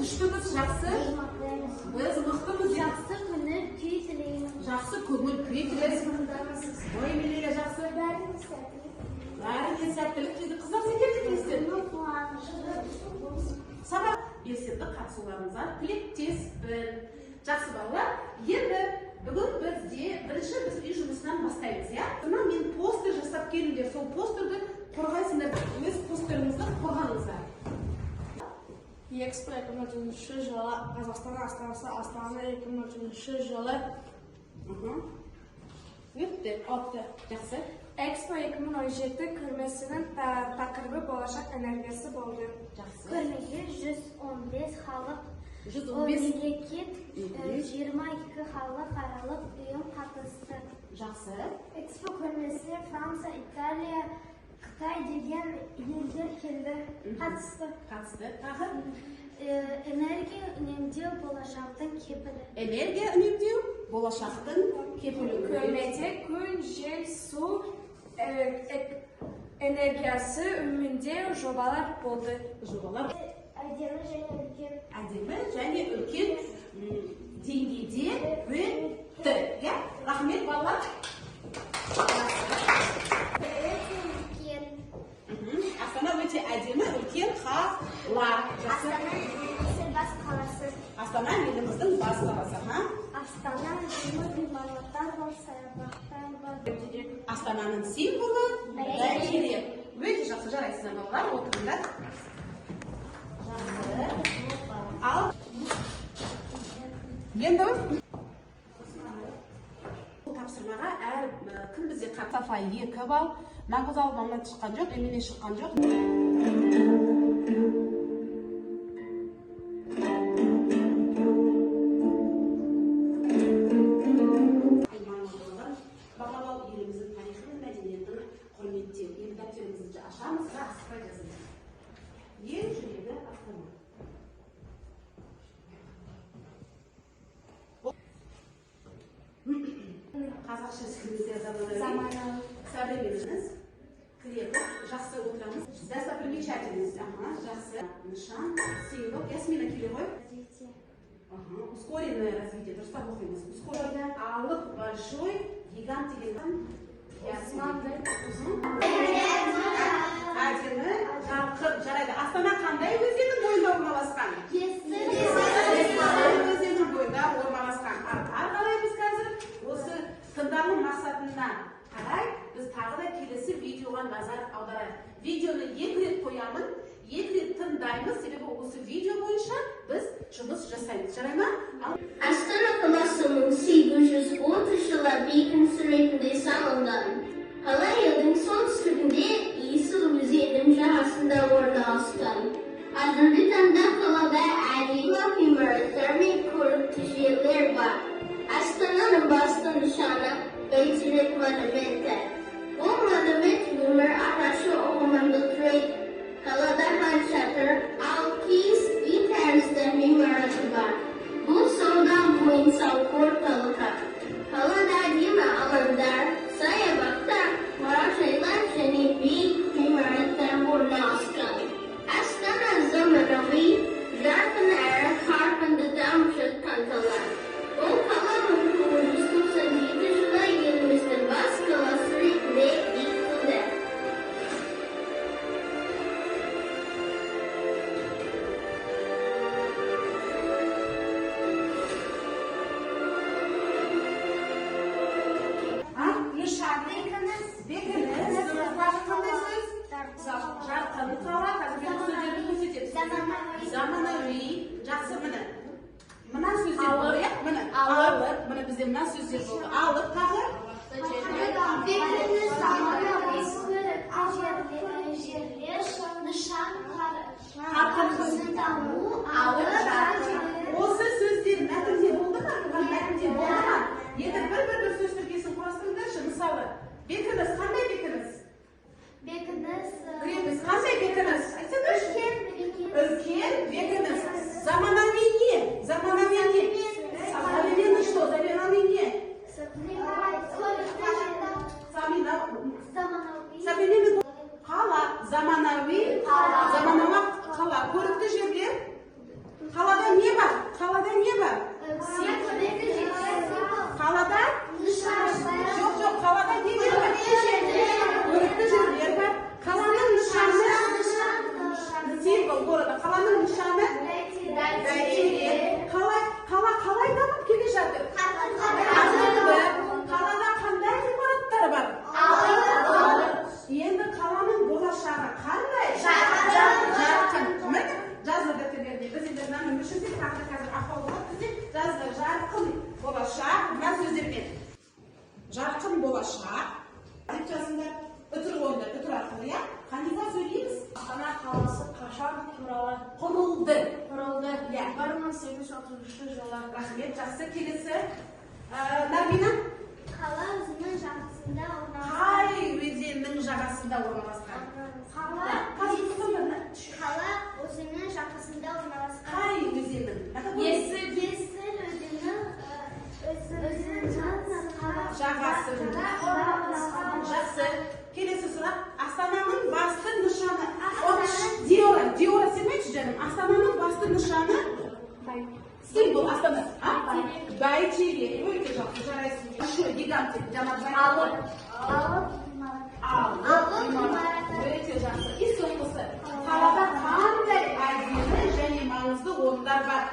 күштіміз, жақсы. Біз мықтымыз. Жақсы көңіл күй тілеймін. Жақсы көңіл күй тілейміз. Ой, Милея, жақсы. Бәріне сәттілік тілейді. Қыздар, сен не тілейсің? Сабақ белсенді қатысуларыңызға тілектеспін. Жақсы балалар, енді бүгін бізде бірінші біз үй жұмысынан бастаймыз, я? Мен постер жасап келіңдер, сол постерді қорғайсыңдар. Өз постеріңізді қорғаңыздар. Экспо 2013 жылы Қазақстан астанасы Астана 2013 жылы өтті, отты. Жақсы. Экспо 2017 көрмесінің тақырыбы болашақ энергиясы болды. Жақсы. Көрмеге 115 халық, 115 мемлекет, 22 халықаралық ұйым қатысты. Жақсы. Экспо көрмесіне Франция, Италия, Қытай деген елдер келді, қатысты. Тағы? Энергия үнемдеу болашақтың кепілі. Энергия үнемдеу болашақтың кепілі. Көрмеде күн, жел, су энергиясы үнемдеу жобалар болды. Жобалар Әдемі және үлкен деңгейде өтті. Рахмет балалар. Астана өте әдемі, үлкен қала. Астана еліміздің бас қаласы. Астана ғимараттар бар, саябақтар бар. Астананың символы бәйтерек. Өте жақсы, жарайсыздар балалар, отырыңдар. Ал енді бұл тапсырмаға әр кім бізде Сафа 2 балл, Нағыз албамнан шыққан жоқ, Еміне шыққан жоқ. Бағалау еліміздің тарихы мен мәдениетін құрметтеу. Енді дәптеріңізді ашамыз, асықпай жазыңыз. Ел жүрегі Астана. Қазақша сөйлесе заманауи. Современность. Клеток. Жақсы отырамыз. Достопримечательность. Жақсы. Нышан. Символ. Ясмина келе ғой. Ускоренное развитие. Дұрыстап оқимыз. Ускоренное. Алып, большой, гигант деген. Әдемі, жарқын, жарайды. Астана қандай өзеннің бойында орналасқан? Өзеннің бойында орналасқан. Қалай біз қазір осы тыңдаудың мақсатына қарай біз тағы да келесі видеоға назар аударайық. Видеоны 2 рет қоямын, 2 рет тыңдаймыз, себебі осы видео бойынша біз жұмыс жасаймыз. Жарай ма? Астана қаласының 830 жылы бекінісі ретінде салынған. Қала елдің солтүстігінде Есіл өзенінің жағасында орналасқан. Қазіргі таңда қалада әдемі ғимараттар мен көрікті жерлер бар. Астананың басты нышаны Бәйтерек монументі. Бұл монумент өмір арашы ұғымында тұрады. Қалада хан шатыр, ал киіз үй тәрізді ғимараты бар. Бұл сауда ойын-сауық орталығы. Қалада әдемі алаңдар, саябақтар, мұражайлар және биік ғимараттар орналасқан. Астана заманауи, жарқын әрі қарқынды дамып жатқан қала. Бұл қала 1997 жылы еліміздің бас қаласы ретінде бекітілді. Жарқын қала, қазір сөздерді көрсетеміз. Заманауи, жақсы міне. Мына сөздер болды, міне. Алып, міне бізде мына сөздер болды. Алып, тағы? Жерлер, нышан, қарқынды даму, алып, жарқын. Осы сөздер мәтінде болды ма? Мәтінде болды ма? Енді бір сөз тіркесін құрастырыңдаршы. Мысалы, бекініс, қандай бекініс? бекініс, Қандай бекініс? Үлкен бекініс. Заманауи не? Заманауи не? Современный что? Современный не? Современный қала. Заманауи қала. Көрікті жерлер. болады. Қаланың нышаны бәйтерек. Қалай дамып келе жатыр? Қалада қандай ғимараттар бар? Енді қаланың болашағы қандай? Жарқын. Міне жазылып дәптерлерде біз енді мынаны мүшесек тағы қазір ахуал болады бізде жазды. Жарқын болашақ мына сөздермен. Жарқын болашақ. Лекциясында үтір ойындар, үтір арқылы, иә? Қандайға сөйлейміз? Астана қаласы қашан құрылды? Иә, 1833 жылы. Рахмет, жақсы. Келесі. Нармина? Қала өзінің жағасында орналасқан. Қай өзеннің жағасында орналасқан? Қала өзінің жағасында орналасқан. Қай өзеннің? Есіл өзінің жағасында орналасқан. Жақсы. Келесі сұрақ. Астананың басты нышаны. Диора, сенмейші жаным. Астананың басты нышаны? Символ Астана. Бәйтерек. Өте жақсы. Жарайсың. Большой, гигантик. Алып. Өте жақсы. И соңғысы. Қалада қандай әдемі және маңызды орындар бар?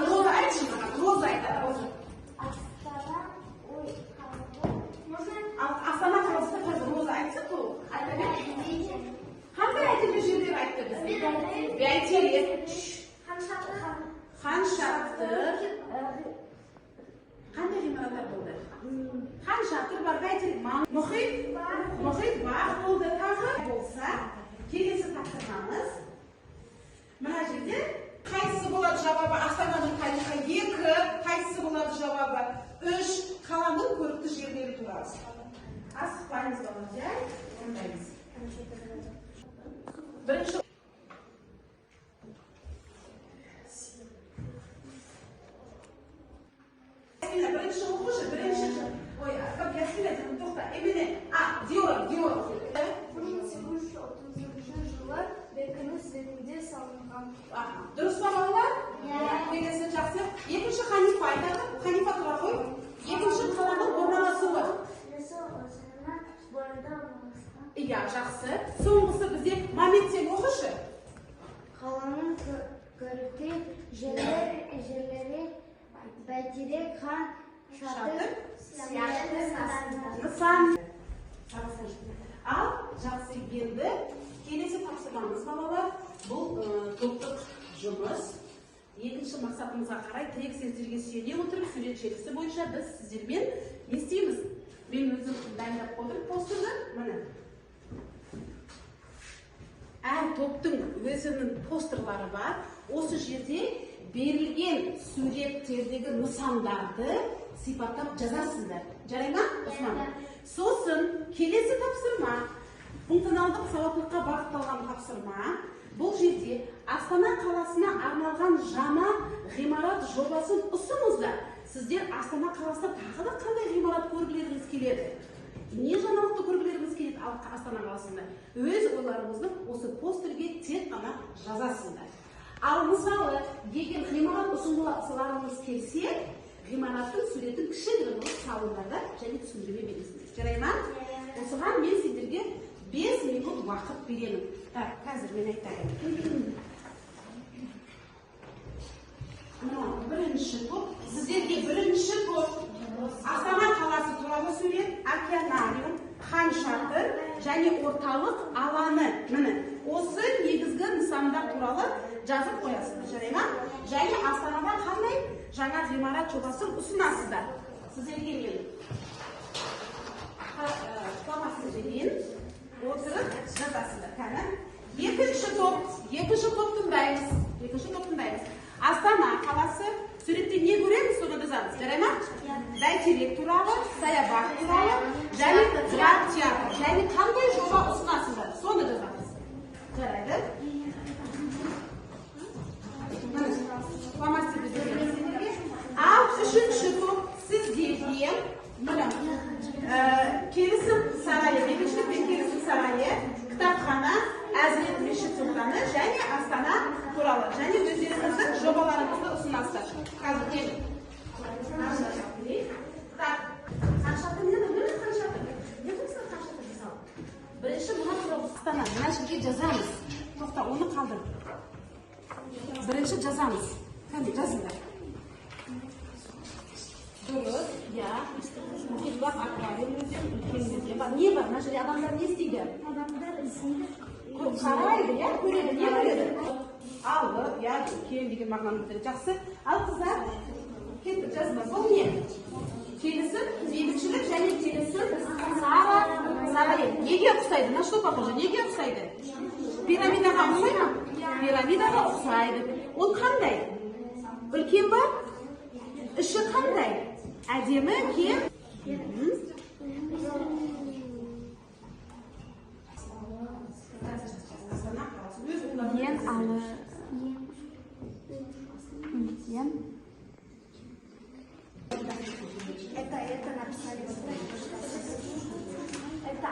Роза айтшы маған. Роза айтады. Астана қаласында қазір Роза айтса бұл. Қандай әдемі жерлер айтты бізге? Бәйтерек. Хан шатыр. Қандай ғимараттар болды? Хан шатыр бар, бәйтерек. Мұхит бар болды. Тағы болса, келесі тапсырмамыз. Мына жерде қайсысы болады жауабы? Астананың тарихы 2, қайсысы болады жауабы? 3. Қаланың көрікті жерлері туралы. Асықпаймыз балалар, жай орындаймыз. Бірінші оқушы, ой, ясмина, тоқта, еміне, Диора. 1833 жылы бекініс салынған. Дұрыс па балалар? Келесі жақсы. Екінші Ханифа айтады. Ханифа тұра қой. Екінші қаланың орналасуы. Иә, жақсы. Соңғысы бізде Маметтен оқышы. Қаланың көрікті жерлері бәйтерек, хан шатыр сияқты нысан. Ал жақсы, енді келесі тапсырмамыз балалар. Бұл топтық жұмыс. Екінші мақсатымызға қарай тірек сөздерге сүйене отырып сурет желісі бойынша біз сіздермен не істейміз? Мен өзім дайындап қойдым постерді. Міне. Әр топтың өзінің постерлары бар. Осы жерде берілген суреттердегі нысандарды сипаттап жазасыздар. Жарай ма, Осман? Сосын келесі тапсырма, функционалдық сауаттылыққа бағытталған тапсырма. Бұл жерде Астана қаласына арналған жаңа ғимарат жобасын ұсыныңыздар. Сіздер Астана қаласында тағы да қандай ғимарат көргілеріңіз келеді? Не жаңалықты көргілеріңіз келеді Астана қаласында? Өз ойларыңызды осы постерге тек қана жазасыздар. Ал мысалы, егер ғимарат ұсыныларыңыз келсе, ғимараттың суретін кішігірім салыңыздар және түсіндірме бересіздер. Жарай ма? Осыған мен сендерге 5 минут уақыт беремін. Қазір мен айтайын. Бірінші топ, сіздерге бірінші топ Астана қаласы туралы сурет, океанариум, хан шатыр және орталық алаңы. Міне, осы негізгі нысандар туралы жазып қоясыздар. Жарай ма? Және Астанада қандай жаңа ғимарат жобасын ұсынасыздар. Сіздерге мен қамасызбен отырып жазасыздар. Екінші топ тыңдаймыз. Астана қаласы суретте не көреміз, соны жазамыз. Жарай ма? Бәйтерек туралы, саябақ туралы және драма театр. Және қандай жоба ұсынасыздар, соны жазамыз. Жарайды? Ал үшінші топ сіздерге келісім сарайы, бекіншілік пен келісім сарайы, кітапхана, Әзірет мешіт сұлтаны және Астана туралы. Және өздеріңіздің жобаларыңызды ұсынасыздар. Қазір келin. Бірінші мұна туралы Астана, мына жерге жазамыз. Тоқта, оны Оны қалдыр. Бірінші жазамыз. Қане, жазыңдар. Дұрыс, я. Бақ аквариумде, үлкенде бар. Не бар? Мына жерде адамдар не істейді? Адамдар іздейді. Қарайды, я, көреді, не көреді? Алды, я, үлкен деген мағынаны білдіреді. Жақсы. Ал қыздар, кеттік, жазыңдар. Бұл не? Келісім, бейбітшілік және келісім сарайы. Неге ұқсайды? На что похоже? Неге ұқсайды? Пирамидаға ұқсайды ма? Пирамидаға ұқсайды. Ол қандай? Үлкен ба? Іші қандай? Әдемі, кең? Ен алы. Ен. Это написали. Это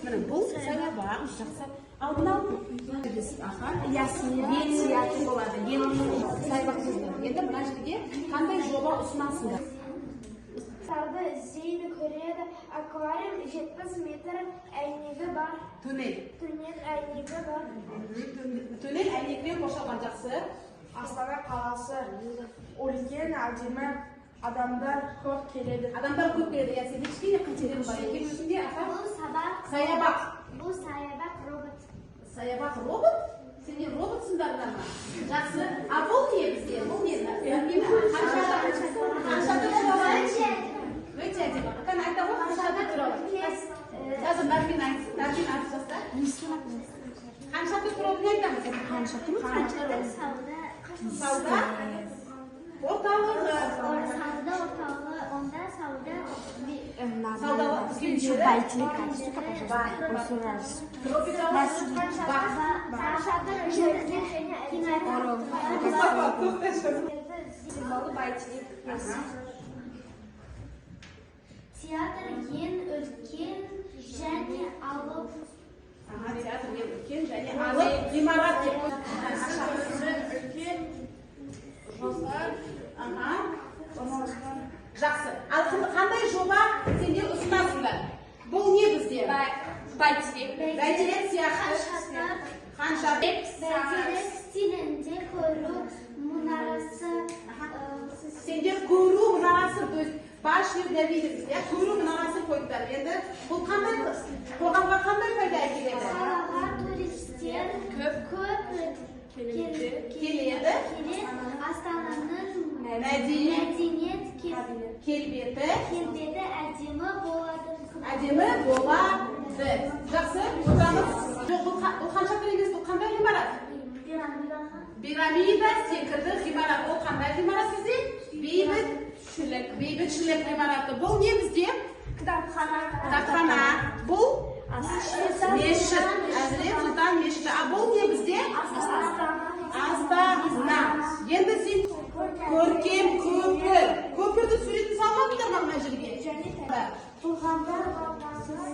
Міне, бұл саябақ, жақсы. Ал мынау ясмин сияқты болады. Саябақ сөздер. Енді мына жерге қандай жоба ұсынасыңдар? Сауды іздейді, көреді. Аквариум 70 метр әйнегі бар. Туннель. Туннель әйнегі бар. Туннель әйнекпен қоршалған, жақсы. Астана қаласы үлкен әдемі адамдар көп келеді. Адамдар көп келеді. Я сен кішкене қателігің бар екен өзінде, аха? Бұл Саябақ. Бұл саябақ робот. Саябақ робот? Сендер роботсыңдар ма? Жақсы. А бұл не бізде? Бұл не? Қаншада тұрады? Өте әдемі. Қане айта ғой, қаншада тұрады? Қазір Нарбин айтсын. Нарбин айтып жаста. Қаншада тұрады не айтамыз? Сауда? Орталығы. Сауда орталығы, онда сауда. Сауда Театр ең үлкен және алып. Театр ең үлкен және алып ғимарат деп. Жақсы. Ал қандай жоба сендер ұсынасыңдар? Бұл не бізде? Бәйтерек сияқты. Бәйтерек стилінде көру мұнарасы. Сендер көру мұнарасы, то есть башня для видимости, көру мұнарасы қойдыңдар. Енді бұл қандай қоғамға қандай пайда әкеледі? Қалаға туристер көп келеді. Астананың мәдениет келбеті әдемі болады. Жақсы, отырамыз. Бұл қаншақты емес, бұл қандай ғимарат? Пирамида секілді ғимарат. Ол қандай ғимарат бізде? Бейбітшілік ғимараты. Бұл не бізде? Кітапхана. Бұл мешіт. Әзірет Сұлтан мешіті. А бұл не бізде? Астана. Енді сен көркем көпір. Көпірді суретін салмадыңдар ма мына жерге? Туғандар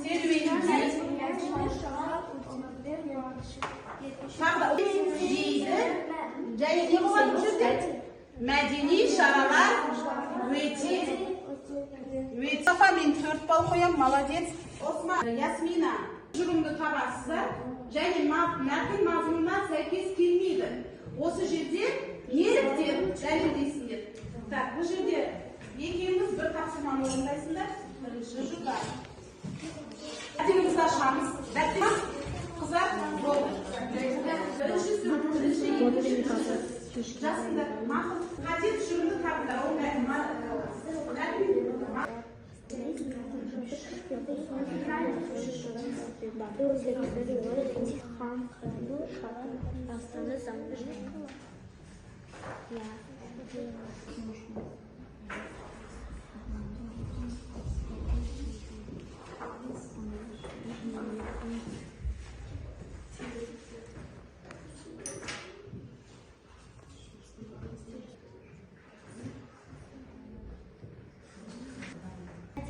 Серуенде. Дейді. Және не болады бұл жерде? Мәдени шаралар өте. Сафа мен 4 балл қоям, молодец. Осман, Ясмина, жүрімді табасыздар. Және мәтін мазмұнына сәйкес келмейді. Осы жерде неліктен дәлелдейсіңдер. Так, бұл жерде екеуміз бір тапсырманы орындайсыңдар. Бірінші жұқа. Әдемімізді ашамыз. Бәттема, қызар, болды. Бірінші жасыңдар. Мақыл, қатет жүрімді табындар. Ол мәтін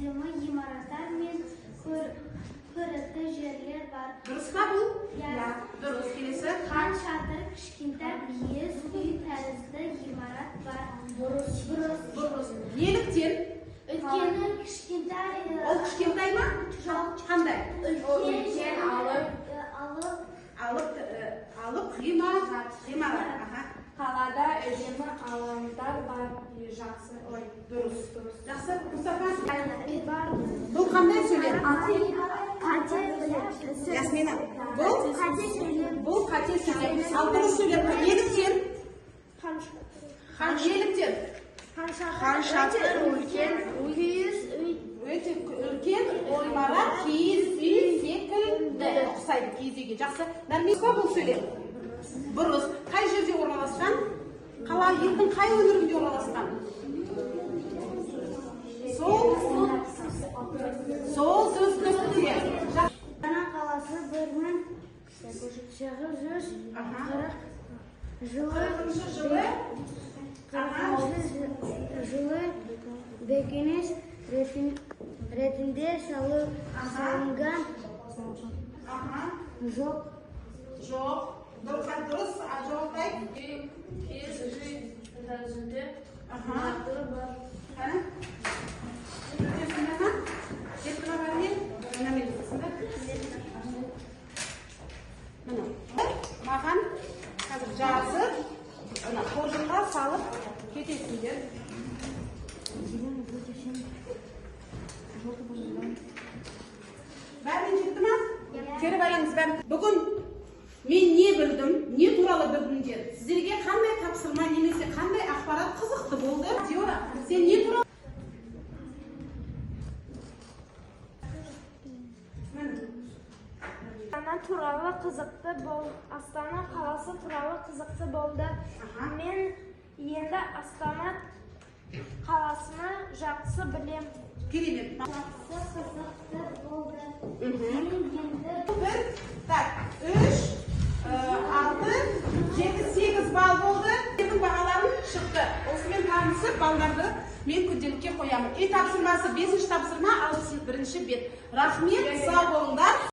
әдемі ғимараттар мен көрікті жерлер бар. Дұрыс па бұл? Дұрыс. Келесі. Хан шатыр, кішкентай киіз үй тәрізді ғимарат бар. Дұрыс. Неліктен? Үлкені кішкентай. Ол кішкентай ма? Жоқ. Қандай? Үлкен алып. алып ғимарат. Қалада әдемі алаңдар бар. Жақсы. Ой, Дұрыс. Жақсы, Мұстафа. Бар. Бұл қандай сөйлем? Қате Ясмина. сөйлем. Бұл қате сөйлем. Ал дұрыс сөйлем. Неліктен? Неліктен? Қаншақты үлкен Өте үлкен ғимарат киіз үй секілді. Ұқсайды киіз үйге. Жақсы. Нәрмес па бұл сөйлем? Бұрыс. Қай жерде орналасқан? Қала елдің қай өңірінде орналасқан? Сол сөз көстіре. Астана қаласы 1940 жылы бекініс ретінде салынған. Жоқ. Дұрыс. Жауаптай. киіз үй тәрізінде маған қазір жазып қоржынға салып кетесіңдер. Бәріне жетті ма? Теріп алыңыз бәрін. Бүгін мен не білдім, не туралы білдіңдер? Сіздерге қандай тапсырма немесе қандай ақпарат қызықты болды? Диора, сен не туралы? Астана қаласы туралы қызықты болды. Мен енді Астана қаласыны жақсы білем. Керемет. Қызықты болды. Бір, Так, 3, 6, 7, 8 балл болды. Менің бағаларым шықты. Осымен танысып, балдарды мен күнделікке қоямын. Үй тапсырмасы 5-ші тапсырма, 61-ші бет. Рахмет, сау болыңдар.